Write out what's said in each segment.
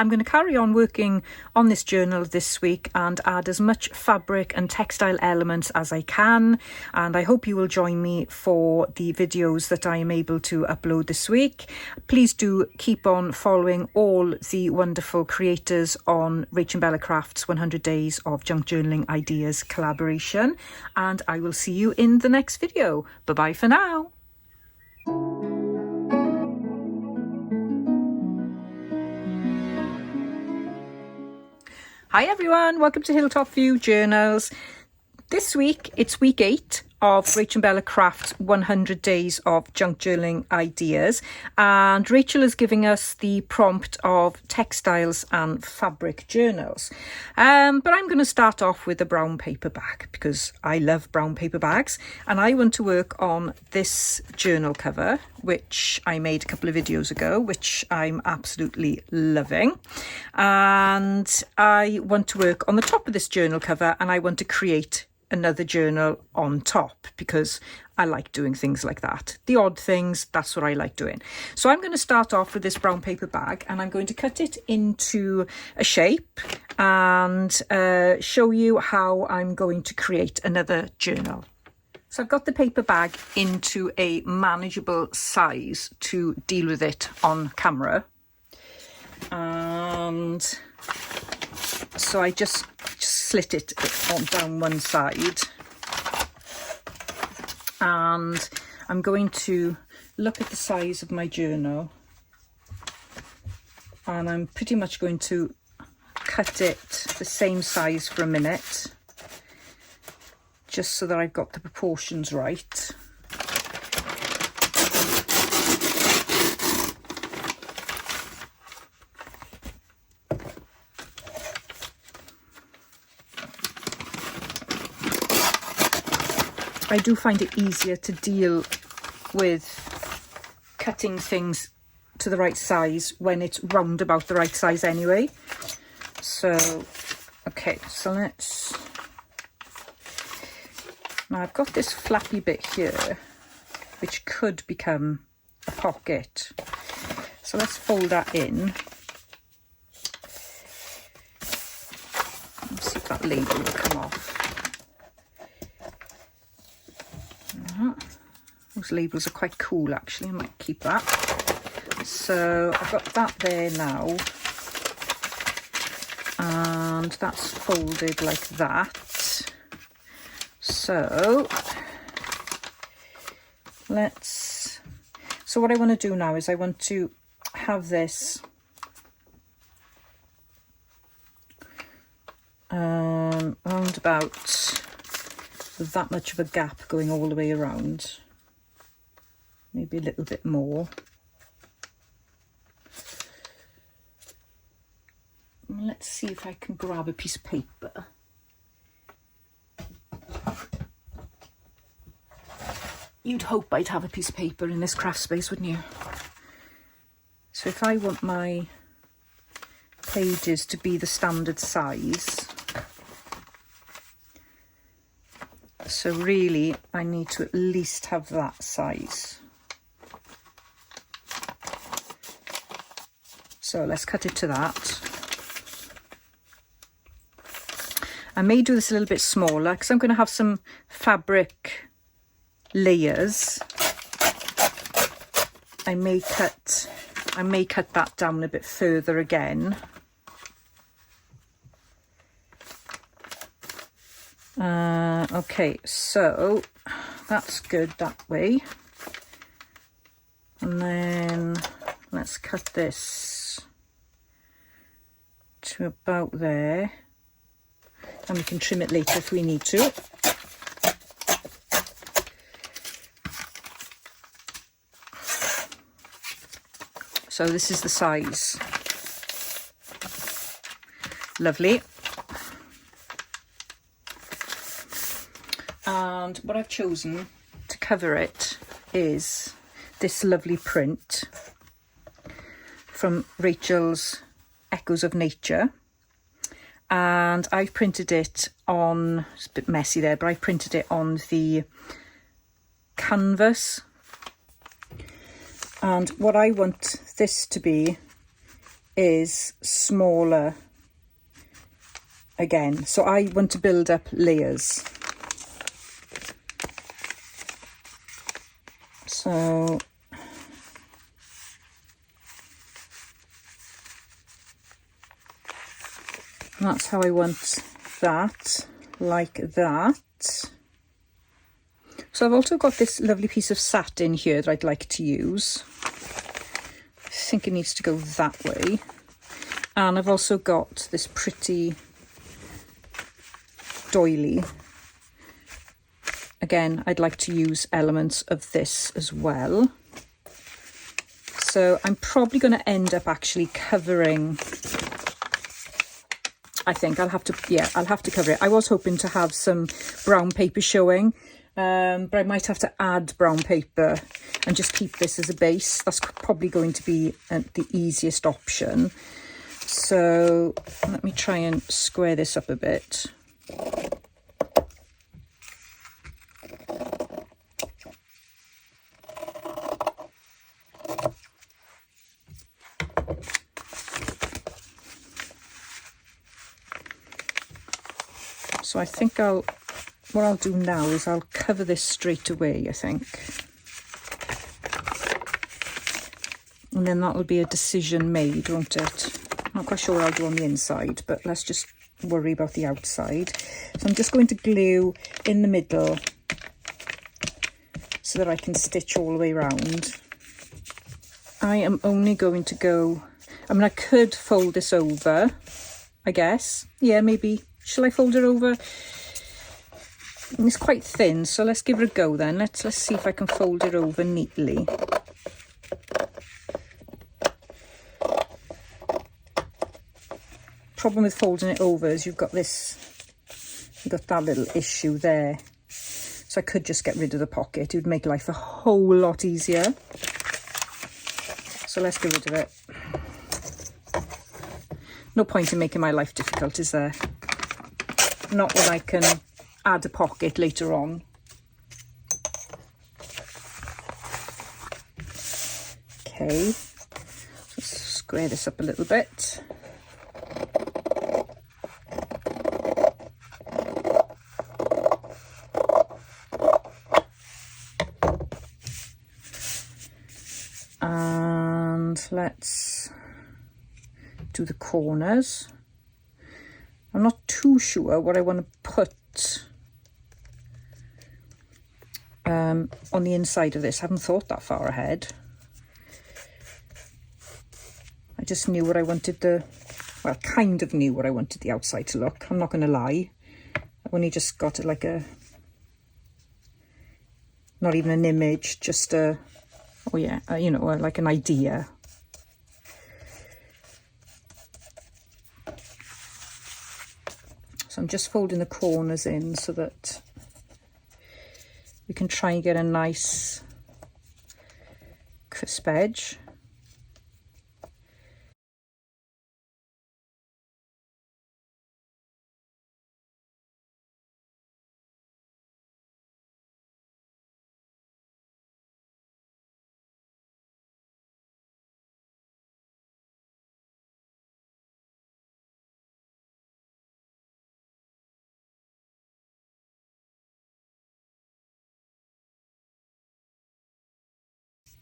I'm going to carry on working on this journal this week and add as much fabric and textile elements as I can, and I hope you will join me for the videos that I am able to upload this week. Please do keep on following all the wonderful creators on RachandBella Crafts 100 Days of Junk Journaling Ideas collaboration, and I will see you in the next video. Bye bye for now. Hi everyone, welcome to Hilltop View Journals. This week it's week 8 of RachandBella Crafts 100 Days of Junk Journaling Ideas, and Rachel is giving us the prompt of textiles and fabric journals. But I'm going to start off with a brown paper bag because I love brown paper bags, and I want to work on this journal cover which I made a couple of videos ago, which I'm absolutely loving, and I want to work on the top of this journal cover, and I want to create another journal on top because I like doing things like that. The odd things, that's what I like doing. So I'm going to start off with this brown paper bag, and I'm going to cut it into a shape and show you how I'm going to create another journal. So I've got the paper bag into a manageable size to deal with it on camera, and so I just slit it on down one side, and I'm going to look at the size of my journal, and I'm pretty much going to cut it the same size for a minute just so that I've got the proportions right. I do find it easier to deal with cutting things to the right size when it's round about the right size anyway. So, okay, so let's... Now I've got this flappy bit here, which could become a pocket. So let's fold that in. Let's see if that label will come off. Those labels are quite cool actually, I might keep that. So I've got that there now, and that's folded like that. So what I want to do now is I want to have this round about that much of a gap going all the way around, maybe a little bit more. Let's see if I can grab a piece of paper. You'd hope I'd have a piece of paper in this craft space, wouldn't you? So if I want my pages to be the standard size, so really I need to at least have that size. So let's cut it to that. I may do this a little bit smaller because I'm going to have some fabric layers. I may cut that down a bit further again. Okay, so that's good that way. And then let's cut this to about there. And we can trim it later if we need to. So this is the size. Lovely. And what I've chosen to cover it is this lovely print from Rachel's Echoes of Nature. And I've printed it on, it's a bit messy there, but I printed it on the canvas. And what I want this to be is smaller again, so I want to build up layers. So that's how I want that, like that. So I've also got this lovely piece of satin here that I'd like to use. I think it needs to go that way. And I've also got this pretty doily. Again, I'd like to use elements of this as well. So I'm probably going to end up actually covering, I think I'll have to cover it. I was hoping to have some brown paper showing, but I might have to add brown paper and just keep this as a base. That's probably going to be the easiest option. So let me try and square this up a bit. So I think what I'll do now is I'll cover this straight away, I think. And then that'll be a decision made, won't it? Not quite sure what I'll do on the inside, but let's just worry about the outside. So I'm just going to glue in the middle so that I can stitch all the way around. I am only going to go, I mean, I could fold this over, I guess. Yeah, maybe. Shall I fold it over? It's quite thin, so let's give it a go then. Let's see if I can fold it over neatly. Problem with folding it over is you've got that little issue there. So I could just get rid of the pocket. It would make life a whole lot easier. So let's get rid of it. No point in making my life difficult, is there? Not when I can add a pocket later on. Okay, let's square this up a little bit. And let's do the corners. I'm not too sure what I want to put on the inside of this. I haven't thought that far ahead. I just knew what I wanted kind of knew what I wanted the outside to look. I'm not going to lie. I've only just got it like not even an image, just like an idea. So I'm just folding the corners in so that we can try and get a nice crisp edge.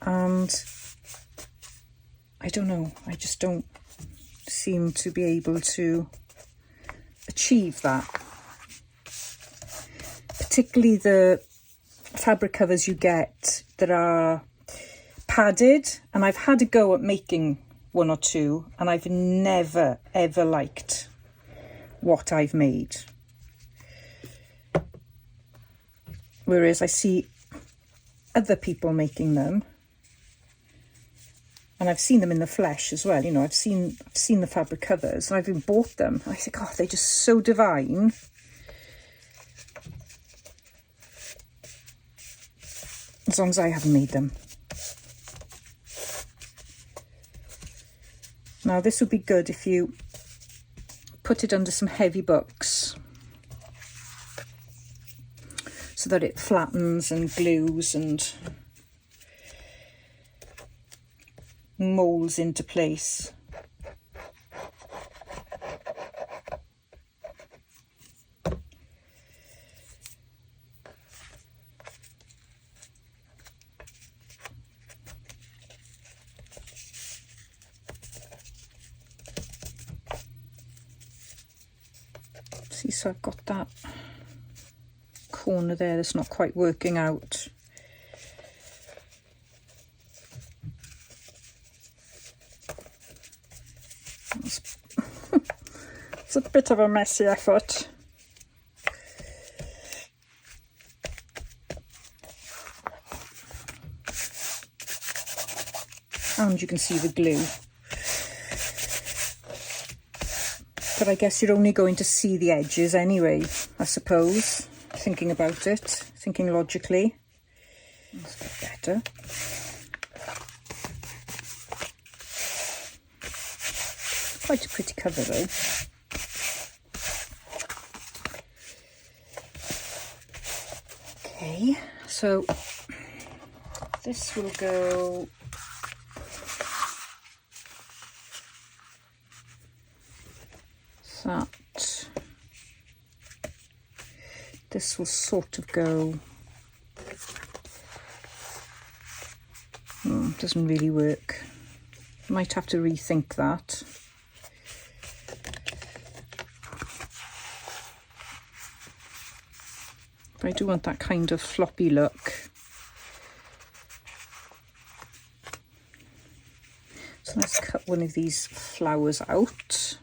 And I don't know, I just don't seem to be able to achieve that. Particularly the fabric covers you get that are padded, and I've had a go at making one or two, and I've never ever liked what I've made. Whereas I see other people making them, and I've seen them in the flesh as well. You know, I've seen the fabric covers, and I've even bought them. I think, oh, they're just so divine. As long as I haven't made them. Now this would be good if you put it under some heavy books so that it flattens and glues and molds into place. See, so I've got that corner there that's not quite working out. It's a bit of a messy effort. And you can see the glue. But I guess you're only going to see the edges anyway, I suppose, thinking about it, thinking logically. That's a bit better. Quite a pretty cover though. Okay, so this will go that. This will sort of go. Doesn't really work. Might have to rethink that. But I do want that kind of floppy look. So let's cut one of these flowers out.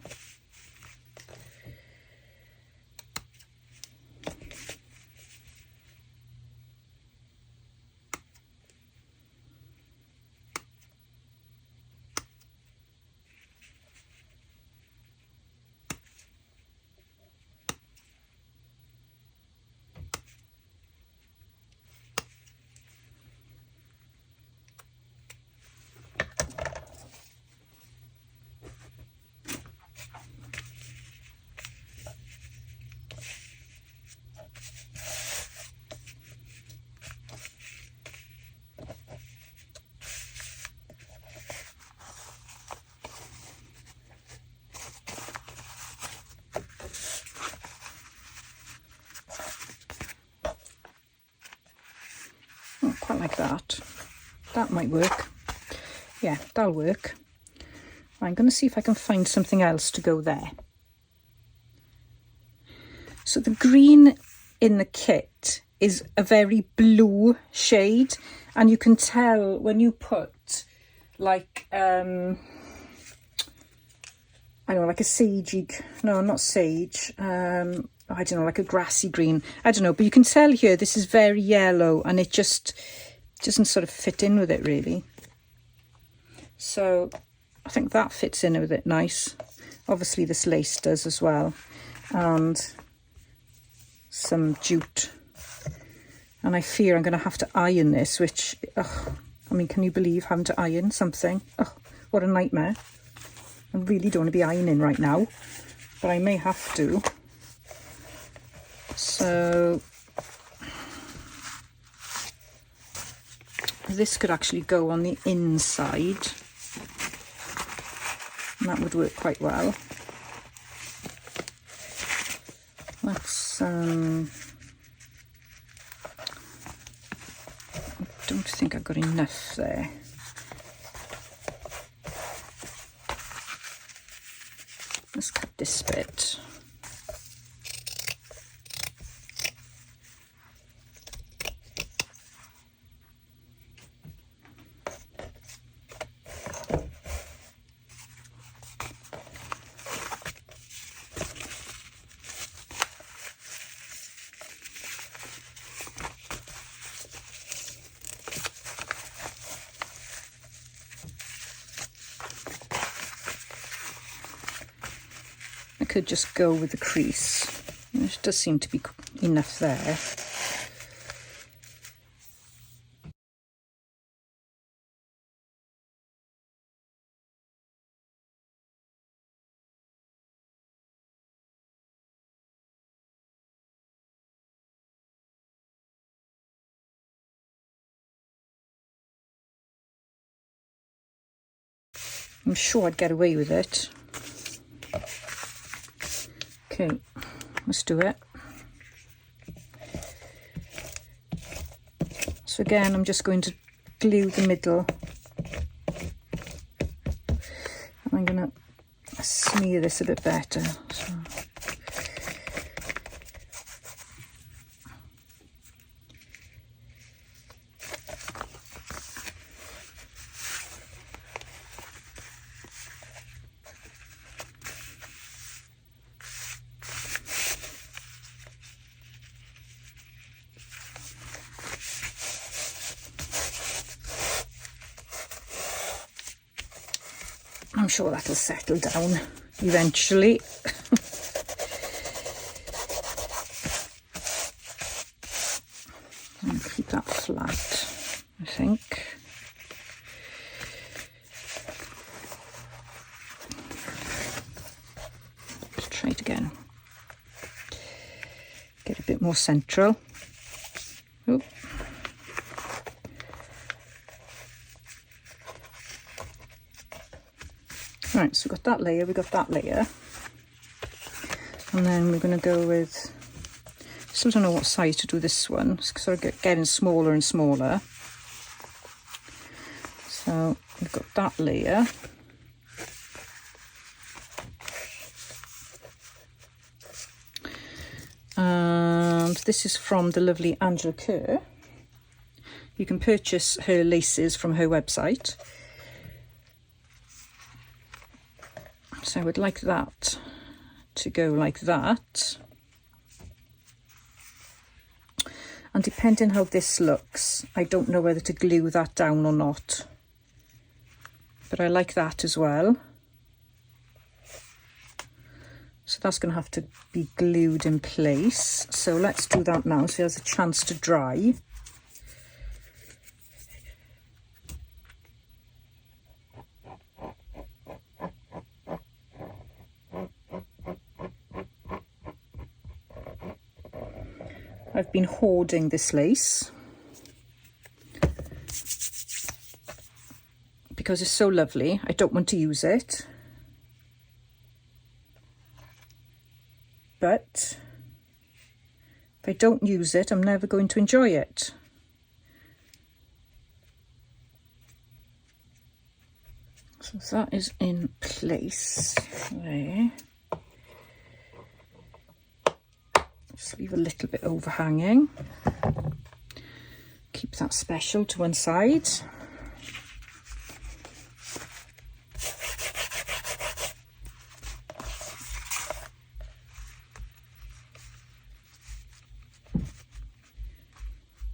Quite like that. That might work. Yeah, that'll work. I'm going to see if I can find something else to go there. So the green in the kit is a very blue shade, and you can tell when you put like I don't know, like a sagey, no, not sage, I don't know, like a grassy green, I don't know, but you can tell here this is very yellow and it just doesn't sort of fit in with it really. So I think that fits in with it nice. Obviously this lace does as well, and some jute. And I fear I'm going to have to iron this, which, I mean, can you believe having to iron something? Oh, what a nightmare. I really don't want to be ironing right now, but I may have to. So this could actually go on the inside, and that would work quite well. Let's I don't think I've got enough there. Let's cut this bit. Could just go with the crease. There does seem to be enough there. I'm sure I'd get away with it. Okay, let's do it. So again, I'm just going to glue the middle. I'm going to smear this a bit better. So I'm sure that'll settle down eventually. And keep that flat, I think. Let's try it again. Get a bit more central. Oop. Right, so we've got that layer, we've got that layer. And then we're going to go with, still don't know what size to do this one. It's sort of getting smaller and smaller. So we've got that layer. And this is from the lovely Angela Kerr. You can purchase her laces from her website. So I would like that to go like that. And depending how this looks, I don't know whether to glue that down or not. But I like that as well. So that's going to have to be glued in place. So let's do that now so it has a chance to dry. I've been hoarding this lace because it's so lovely. I don't want to use it. But if I don't use it, I'm never going to enjoy it. So that is in place there. Just leave a little bit overhanging. Keep that special to one side.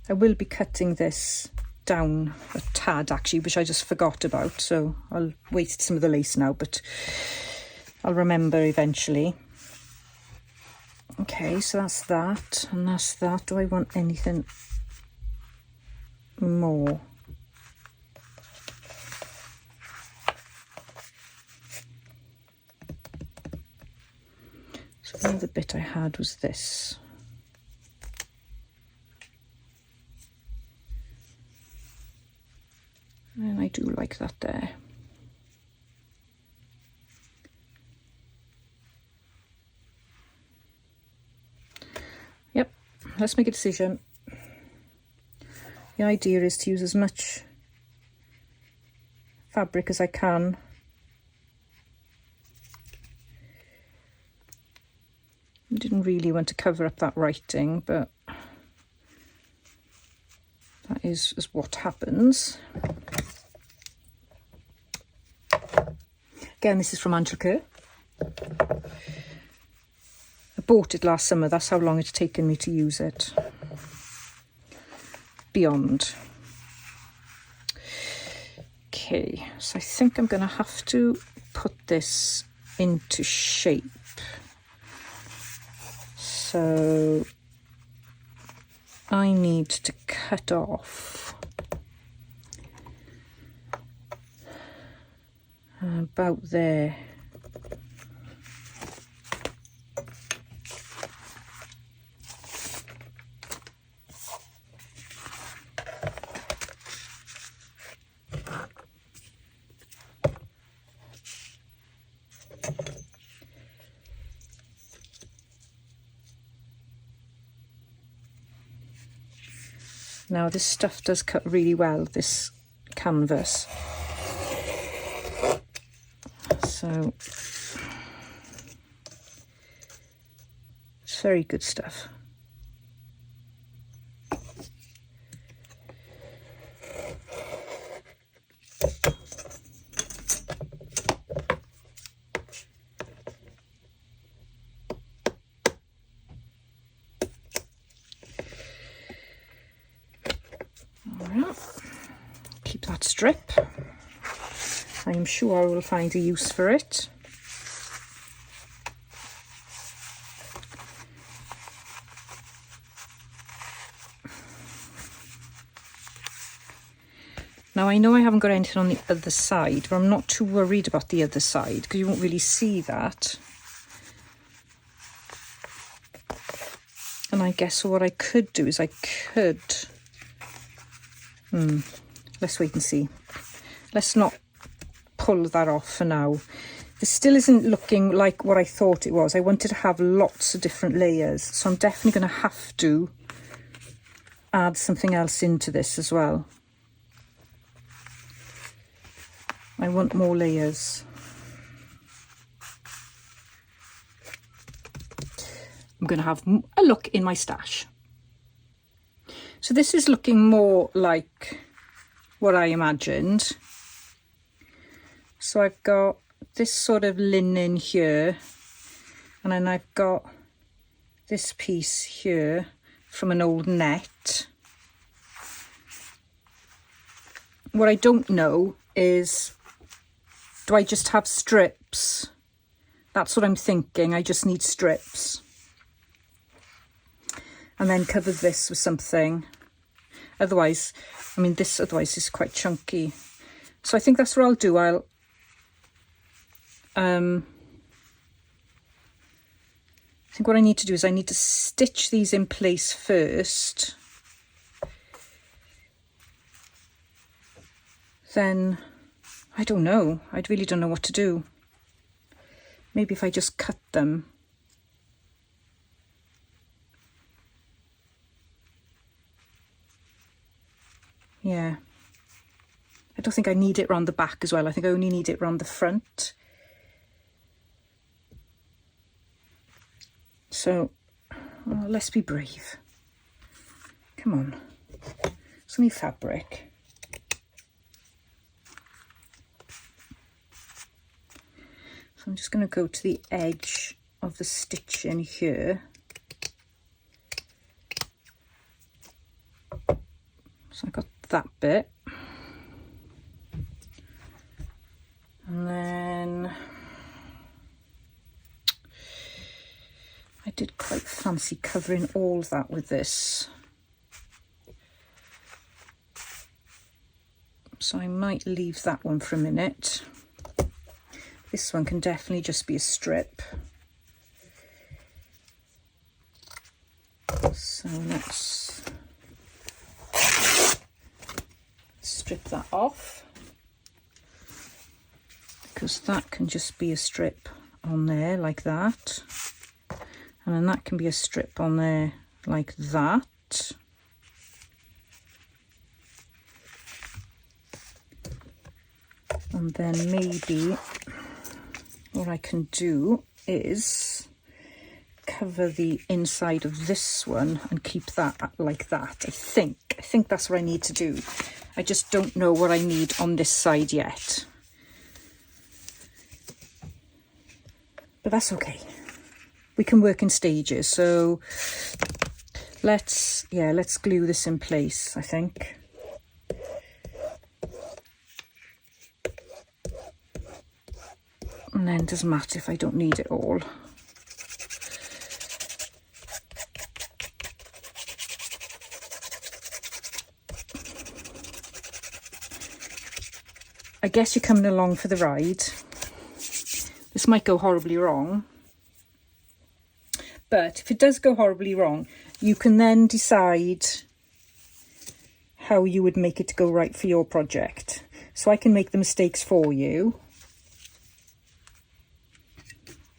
I will be cutting this down a tad actually, which I just forgot about, so I'll waste some of the lace now, but I'll remember eventually. Okay, so that's that, and that's that. Do I want anything more? So the other bit I had was this. And I do like that there. Yep, let's make a decision. The idea is to use as much fabric as I can. I didn't really want to cover up that writing, but that is what happens. Again, this is from Angela Kerr. I bought it last summer. That's how long it's taken me to use it. Beyond. Okay, so I think I'm going to have to put this into shape. So I need to cut off about there. Now this stuff does cut really well, this canvas. So it's very good stuff. All right, keep that strip. I am sure I will find a use for it. Now I know I haven't got anything on the other side, but I'm not too worried about the other side because you won't really see that. And I guess what I could do is I could... let's wait and see. Let's not pull that off for now. This still isn't looking like what I thought it was. I wanted to have lots of different layers, so I'm definitely going to have to add something else into this as well. I want more layers. I'm going to have a look in my stash. So this is looking more like what I imagined. So I've got this sort of linen here, and then I've got this piece here from an old net. What I don't know is, do I just have strips? That's what I'm thinking. I just need strips. And then cover this with something. Otherwise, I mean, this otherwise is quite chunky. So I think that's what I'll do. I think what I need to do is I need to stitch these in place first. Then, I don't know. I really don't know what to do. Maybe if I just cut them. Yeah. I don't think I need it around the back as well. I think I only need it around the front. So, let's be brave. Come on. It's only fabric. So I'm just going to go to the edge of the stitching here. So I got that bit. And then I did quite fancy covering all of that with this. So I might leave that one for a minute. This one can definitely just be a strip. So let's strip that off, because that can just be a strip on there like that. And then that can be a strip on there like that. And then maybe what I can do is cover the inside of this one and keep that like that. I think that's what I need to do. I just don't know what I need on this side yet. But that's okay. We can work in stages. So let's glue this in place, I think. And then it doesn't matter if I don't need it all. I guess you're coming along for the ride. This might go horribly wrong. But if it does go horribly wrong, you can then decide how you would make it go right for your project. So I can make the mistakes for you.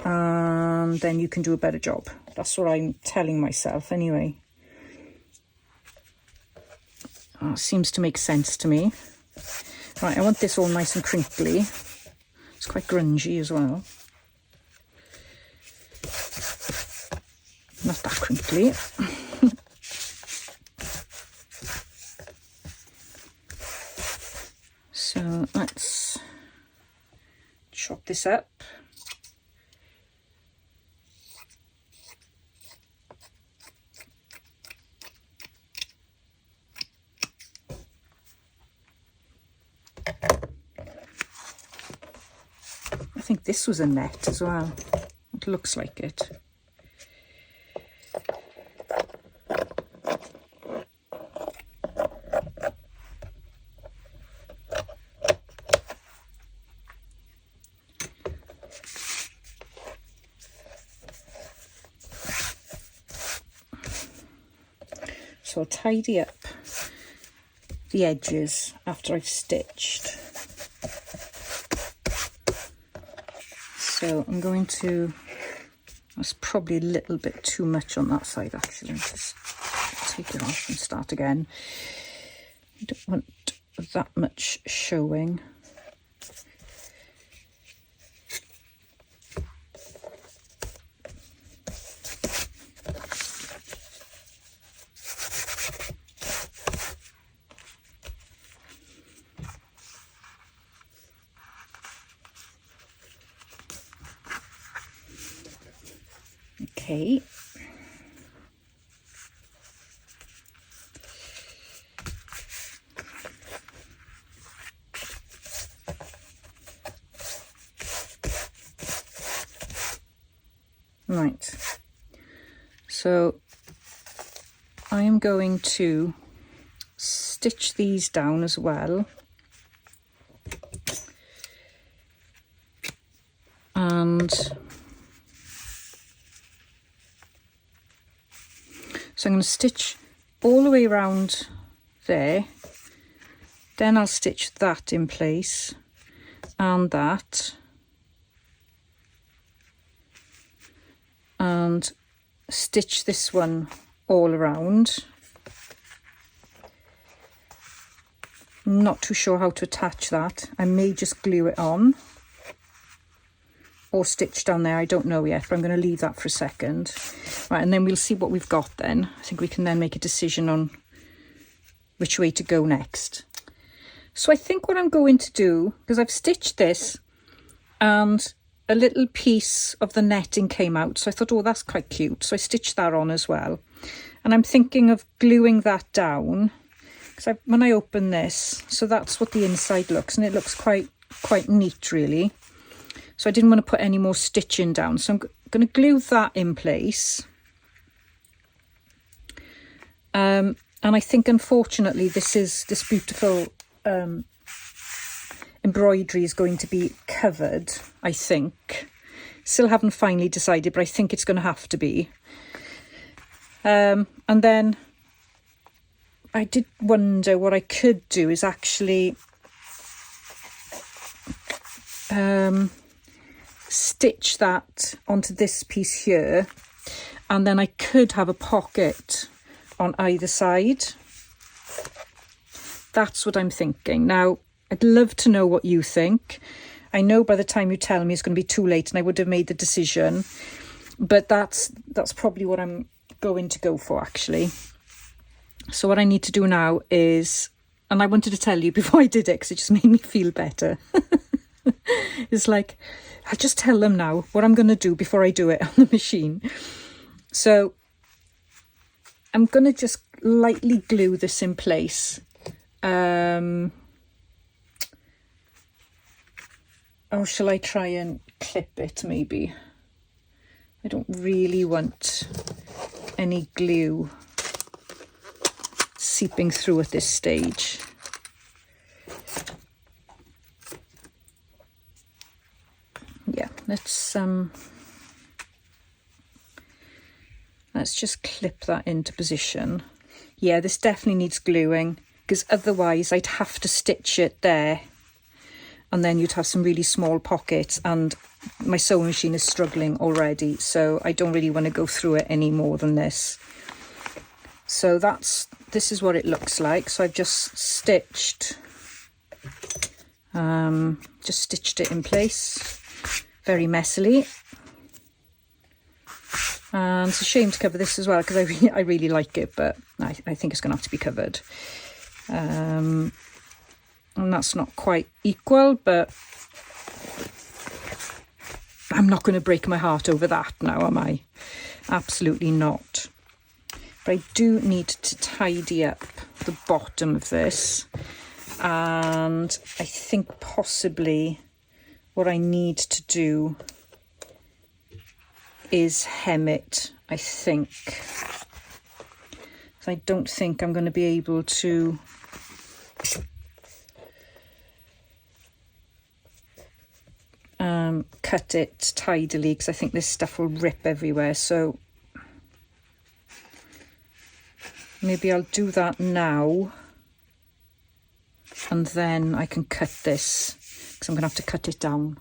And then you can do a better job. That's what I'm telling myself anyway. Oh, seems to make sense to me. Right, I want this all nice and crinkly. It's quite grungy as well. Not that crinkly. So let's chop this up. think this was a net as well. It looks like it. So I'll tidy up the edges after I've stitched. So I'm going to, that's probably a little bit too much on that side actually. Just take it off and start again. I don't want that much showing. Okay. Right. So I am going to stitch these down as well. And so I'm going to stitch all the way around there, then I'll stitch that in place and that, and stitch this one all around. I'm not too sure how to attach that. I may just glue it on or stitch down there, I don't know yet, but I'm going to leave that for a second. Right, and then we'll see what we've got then. I think we can then make a decision on which way to go next. So I think what I'm going to do, because I've stitched this and a little piece of the netting came out, so I thought, oh, that's quite cute. So I stitched that on as well. And I'm thinking of gluing that down, because when I open this, so that's what the inside looks, and it looks quite neat really. So I didn't want to put any more stitching down, so I'm going to glue that in place. And I think unfortunately this beautiful embroidery is going to be covered, I think. Still haven't finally decided, but I think it's going to have to be. And then I did wonder what I could do is actually stitch that onto this piece here, and then I could have a pocket on either side. That's what I'm thinking. Now, I'd love to know what you think. I know by the time you tell me it's going to be too late and I would have made the decision, but that's probably what I'm going to go for actually. So what I need to do now is, and I wanted to tell you before I did it because it just made me feel better. It's like, I'll just tell them now what I'm going to do before I do it on the machine. So I'm going to just lightly glue this in place. Oh, shall I try and clip it maybe? I don't really want any glue seeping through at this stage. Yeah, let's just clip that into position. Yeah, this definitely needs gluing, because otherwise I'd have to stitch it there and then you'd have some really small pockets, and my sewing machine is struggling already, so I don't really want to go through it any more than this. So this is what it looks like. So I've just stitched it in place very messily. And it's a shame to cover this as well, because I really like it, but I think it's going to have to be covered. And that's not quite equal, but I'm not going to break my heart over that now, am I? Absolutely not. But I do need to tidy up the bottom of this, and I think possibly what I need to do is hem it, I think. I don't think I'm going to be able to cut it tidily, because I think this stuff will rip everywhere. So maybe I'll do that now, and then I can cut this, because I'm going to have to cut it down.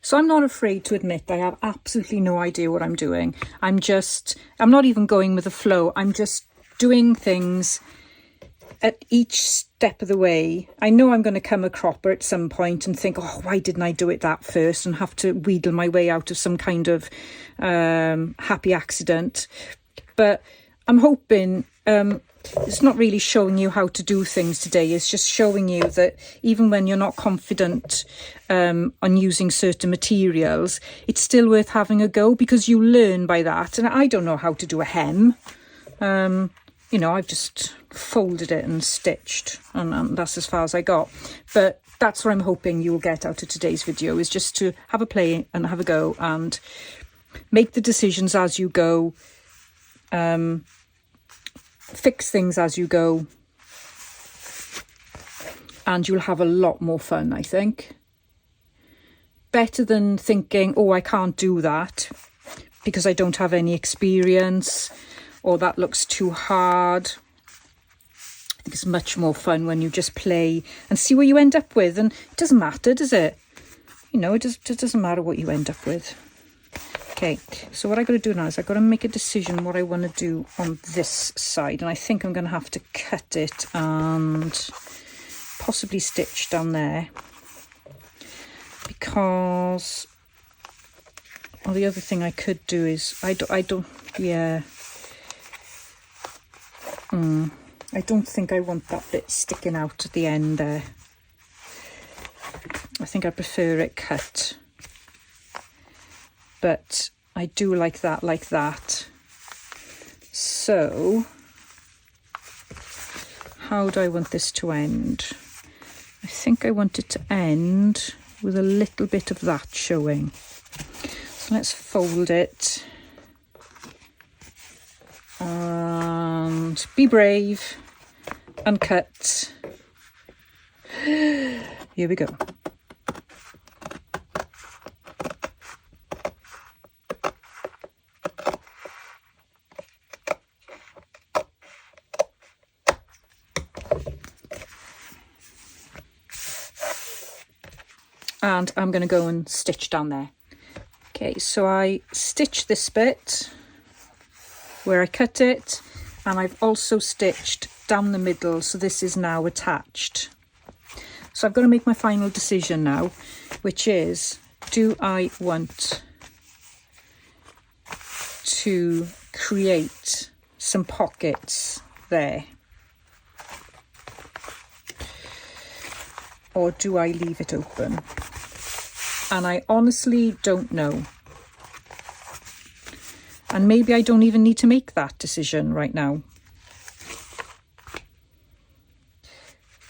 So I'm not afraid to admit I have absolutely no idea what I'm doing. I'm not even going with the flow. I'm just doing things at each step of the way. I know I'm going to come a cropper at some point and think, oh, why didn't I do it that first, and have to wheedle my way out of some kind of happy accident. But I'm hoping it's not really showing you how to do things today. It's just showing you that even when you're not confident on using certain materials, it's still worth having a go, because you learn by that. And I don't know how to do a hem. You know, I've just folded it and stitched, and that's as far as I got. But that's what I'm hoping you will get out of today's video, is just to have a play and have a go and make the decisions as you go, fix things as you go, and you'll have a lot more fun, I think. Better than thinking, oh, I can't do that because I don't have any experience, or that looks too hard. I think it's much more fun when you just play and see what you end up with. And it doesn't matter, does it? You know, it doesn't matter what you end up with. Okay, so what I got to do now is I've got to make a decision what I want to do on this side. And I think I'm going to have to cut it and possibly stitch down there. Because, well, the other thing I could do is, I don't think I want that bit sticking out at the end there. I think I prefer it cut. But I do like that. So, how do I want this to end? I think I want it to end with a little bit of that showing. So let's fold it. And be brave and cut. Here we go. And I'm going to go and stitch down there. Okay, so I stitched this bit where I cut it, and I've also stitched down the middle, so this is now attached. So I've got to make my final decision now, which is, do I want to create some pockets there, or do I leave it open? And I honestly don't know. And maybe I don't even need to make that decision right now.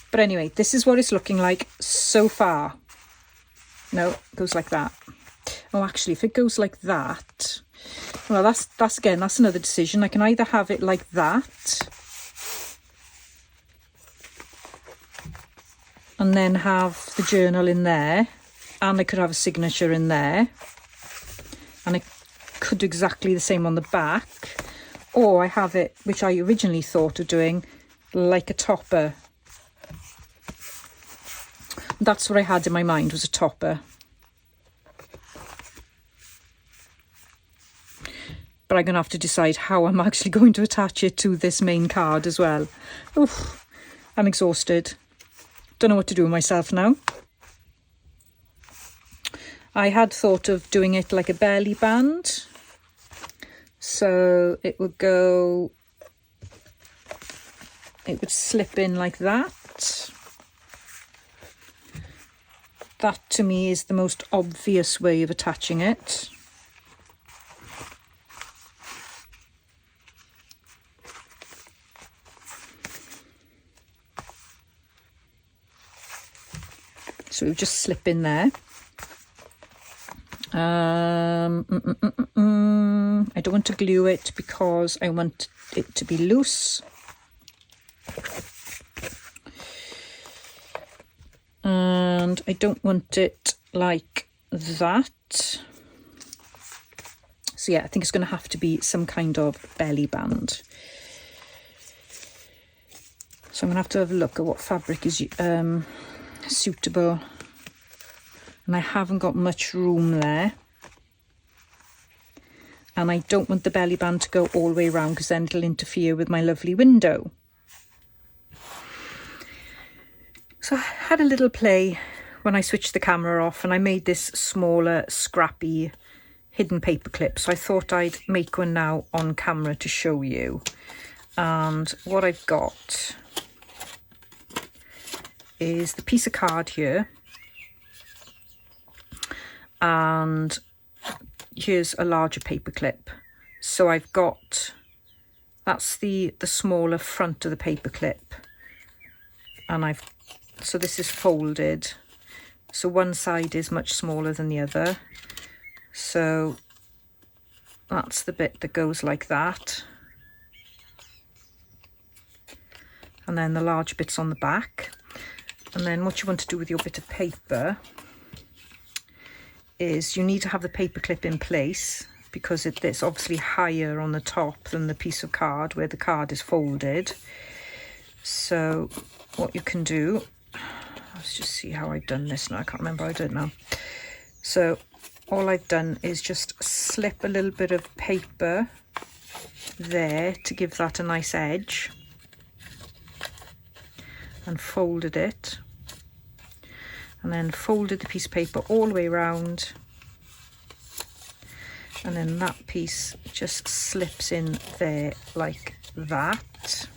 But anyway, this is what it's looking like so far. No, it goes like that. Oh, actually, if it goes like that, well, that's again, that's another decision. I can either have it like that, and then have the journal in there, and I could have a signature in there, and I could do exactly the same on the back, or I have it, which I originally thought of doing, like a topper. That's what I had in my mind, was a topper. But I'm going to have to decide how I'm actually going to attach it to this main card as well. Oof, I'm exhausted. Don't know what to do with myself now. I had thought of doing it like a belly band. So it would go, it would slip in like that. That to me is the most obvious way of attaching it. So it would just slip in there. I don't want to glue it because I want it to be loose. And I don't want it like that. So yeah, I think it's going to have to be some kind of belly band. So I'm going to have a look at what fabric is suitable. And I haven't got much room there. And I don't want the belly band to go all the way around because then it'll interfere with my lovely window. So I had a little play when I switched the camera off, and I made this smaller, scrappy, hidden paper clip. So I thought I'd make one now on camera to show you. And what I've got is the piece of card here. And here's a larger paper clip. So I've got, that's the smaller front of the paper clip. And so this is folded. So one side is much smaller than the other. So that's the bit that goes like that. And then the large bits on the back. And then what you want to do with your bit of paper is you need to have the paper clip in place because it's obviously higher on the top than the piece of card where the card is folded. So what you can do, let's just see how I've done this now. I can't remember how I did it now. So all I've done is just slip a little bit of paper there to give that a nice edge and folded it. And then folded the piece of paper all the way around, and then that piece just slips in there like that.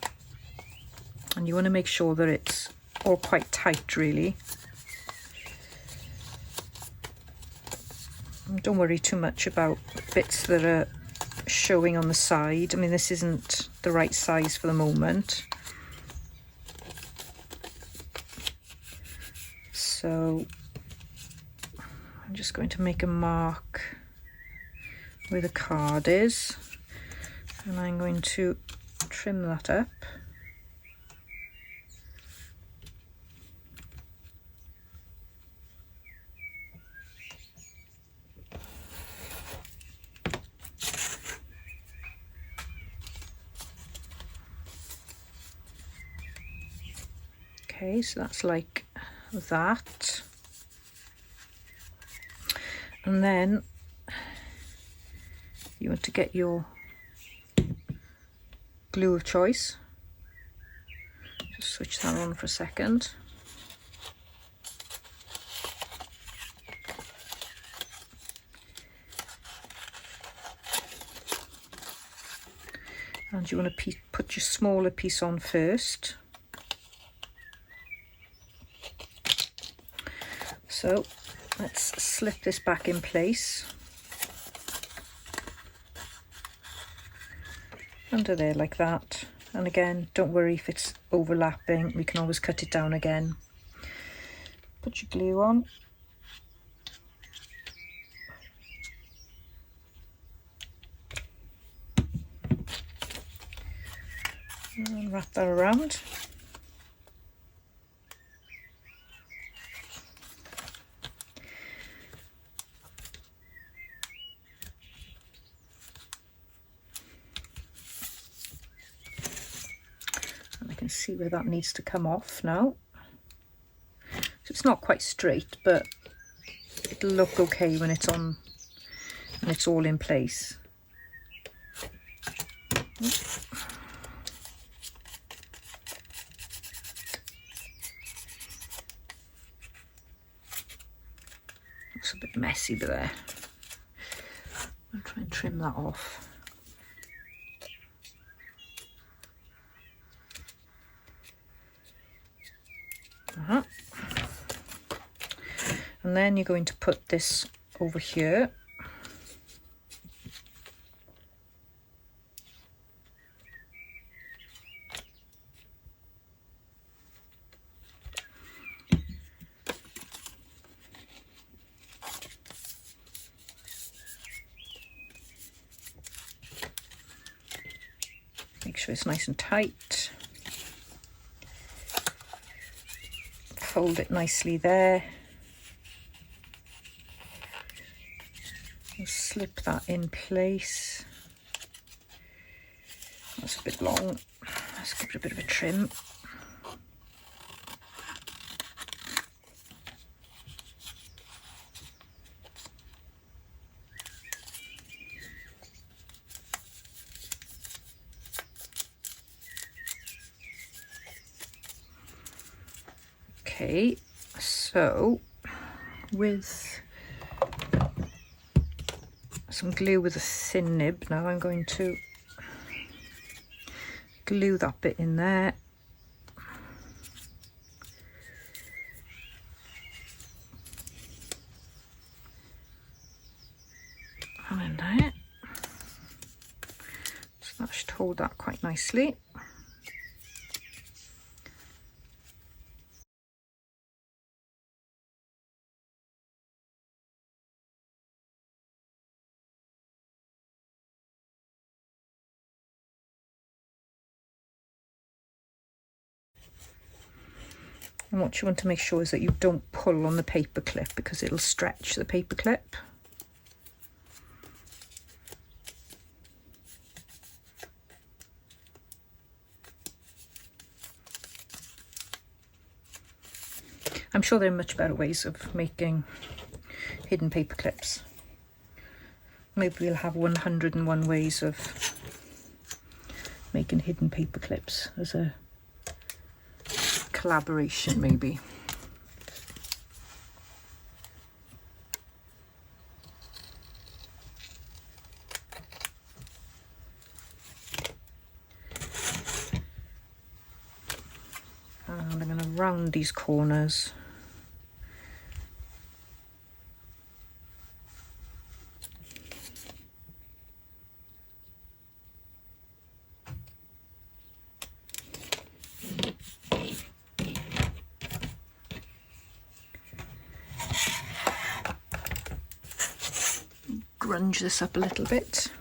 And you want to make sure that it's all quite tight, really. And don't worry too much about bits that are showing on the side. I mean, this isn't the right size for the moment. So I'm just going to make a mark where the card is, and I'm going to trim that up. Okay, so that's like that. And then you want to get your glue of choice. Just switch that on for a second. And you want to put your smaller piece on first. So let's slip this back in place. Under there like that. And again, don't worry if it's overlapping, we can always cut it down again. Put your glue on. And wrap that around. See where that needs to come off now. So it's not quite straight, but it'll look okay when it's on and it's all in place. It's a bit messy there. I'll try and trim that off. And then you're going to put this over here. Make sure it's nice and tight. Fold it nicely there. And slip that in place. That's a bit long. Let's give it a bit of a trim. Okay, so with some glue with a thin nib, now I'm going to glue that bit in there. And in there. So that should hold that quite nicely. And what you want to make sure is that you don't pull on the paper clip because it'll stretch the paper clip. I'm sure there are much better ways of making hidden paper clips. Maybe we'll have 101 ways of making hidden paper clips as a collaboration, maybe. And I'm going to round these corners. Grunge this up a little bit.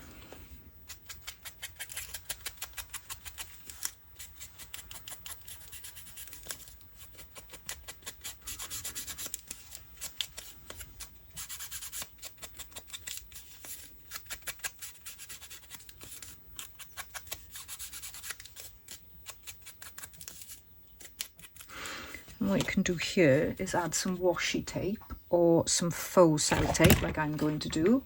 And what you can do here is add some washi tape or some faux sellotape like I'm going to do.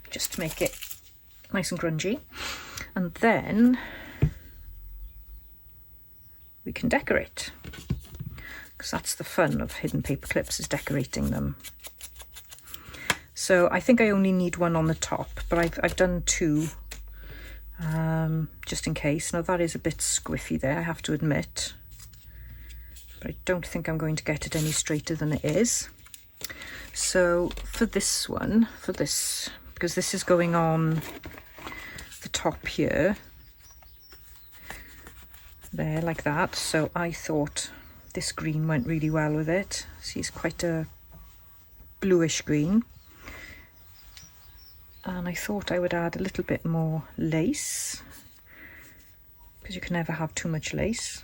Just to make it nice and grungy, and then we can decorate, because that's the fun of hidden paper clips, is decorating them. So I think I only need one on the top, but I've done two just in case. Now that is a bit squiffy there, I have to admit, but I don't think I'm going to get it any straighter than it is. So for this one, because this is going on the top here, there, like that. So I thought this green went really well with it. See, it's quite a bluish green. And I thought I would add a little bit more lace, because you can never have too much lace.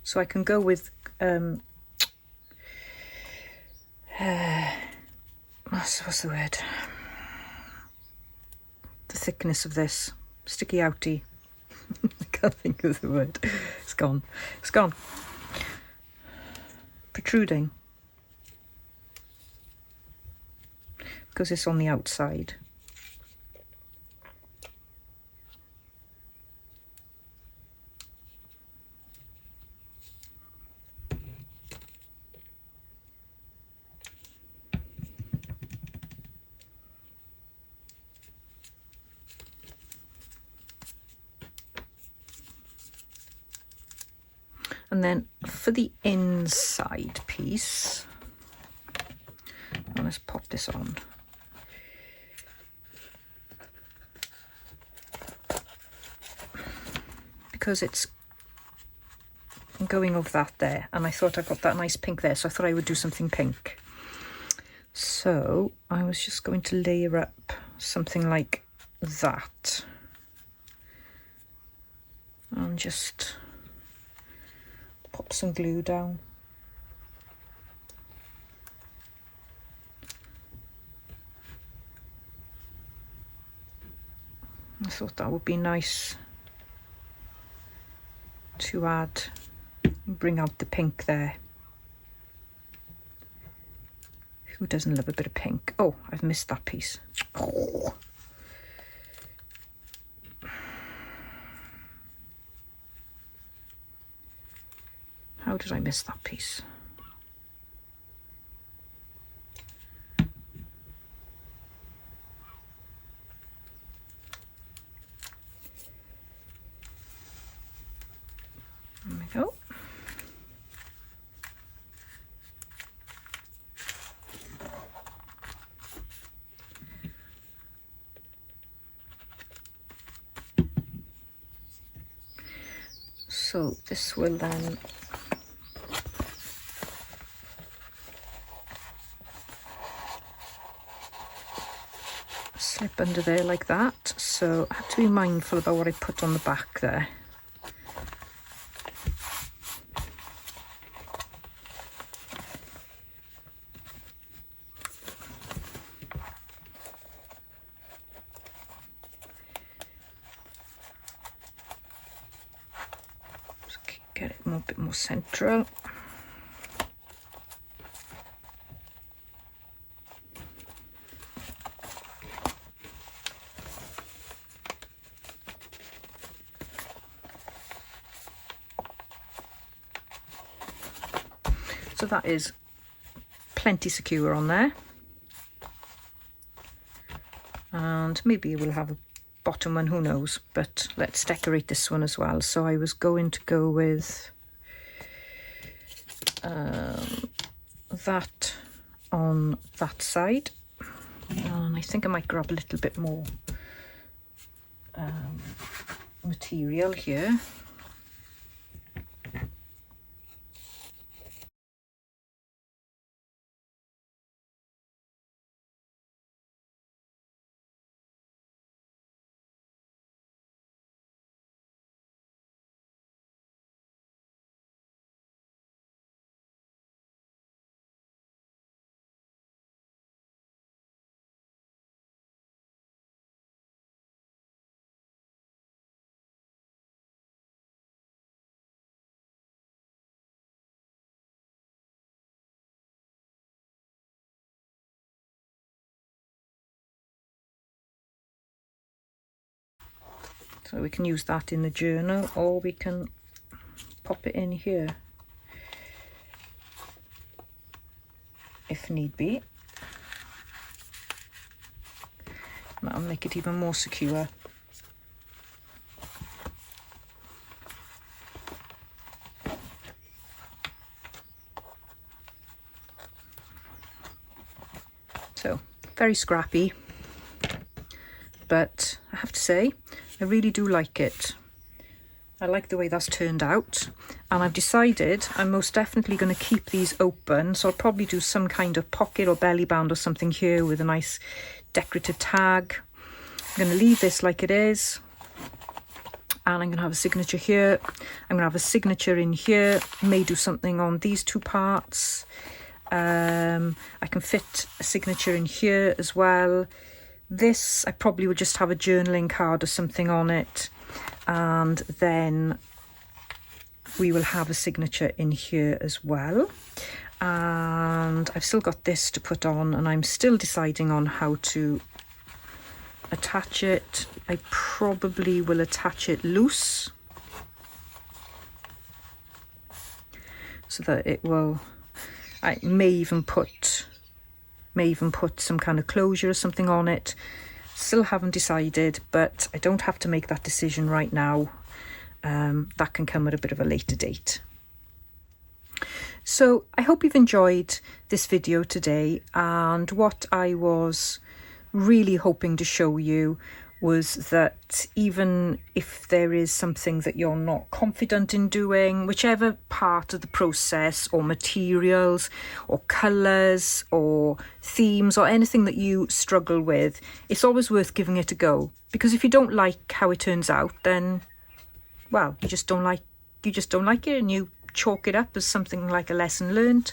So I can go with what's the word? The thickness of this. Sticky outy. I can't think of the word. It's gone. It's gone. Protruding. Because it's on the outside. And then for the inside piece, let's pop this on. Because it's going over that there, and I thought I got that nice pink there, so I thought I would do something pink. So I was just going to layer up something like that and just pop some glue down. I thought that would be nice to add, bring out the pink there. Who doesn't love a bit of pink? Oh, I've missed that piece. Oh. How did I miss that piece? There we go. So this will then slip under there like that. So I have to be mindful about what I put on the back there. Get it a bit more central. So that is plenty secure on there. And maybe we'll have a bottom one, who knows, but let's decorate this one as well. So I was going to go with that on that side, and I think I might grab a little bit more material here. So we can use that in the journal, or we can pop it in here if need be. That'll make it even more secure. So very scrappy, but I have to say I really do like it. I like the way that's turned out, and I've decided I'm most definitely going to keep these open, so I'll probably do some kind of pocket or belly band or something here with a nice decorative tag. I'm going to leave this like it is, and I'm going to have a signature here. I'm going to have a signature in here. May do something on these two parts. I can fit a signature in here as well. This I probably would just have a journaling card or something on it, and then we will have a signature in here as well. And I've still got this to put on, and I'm still deciding on how to attach it. I probably will attach it loose so that it will, I may even put some kind of closure or something on it. Still haven't decided, but I don't have to make that decision right now. That can come at a bit of a later date. So I hope you've enjoyed this video today, and what I was really hoping to show you was that even if there is something that you're not confident in doing, whichever part of the process or materials or colours or themes or anything that you struggle with, it's always worth giving it a go. Because if you don't like how it turns out, then, well, you just don't like it, and you chalk it up as something like a lesson learnt,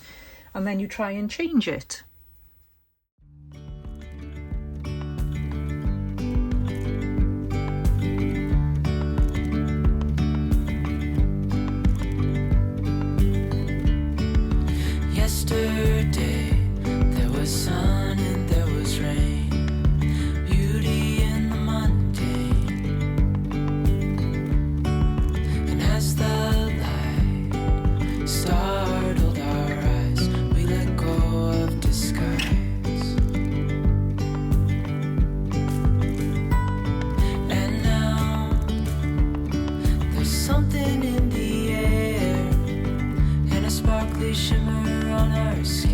and then you try and change it. Yesterday there was sun and there was rain, beauty in the mundane. And as the light startled our eyes, we let go of disguise. And now there's something in the air and a sparkly shimmer on our skin.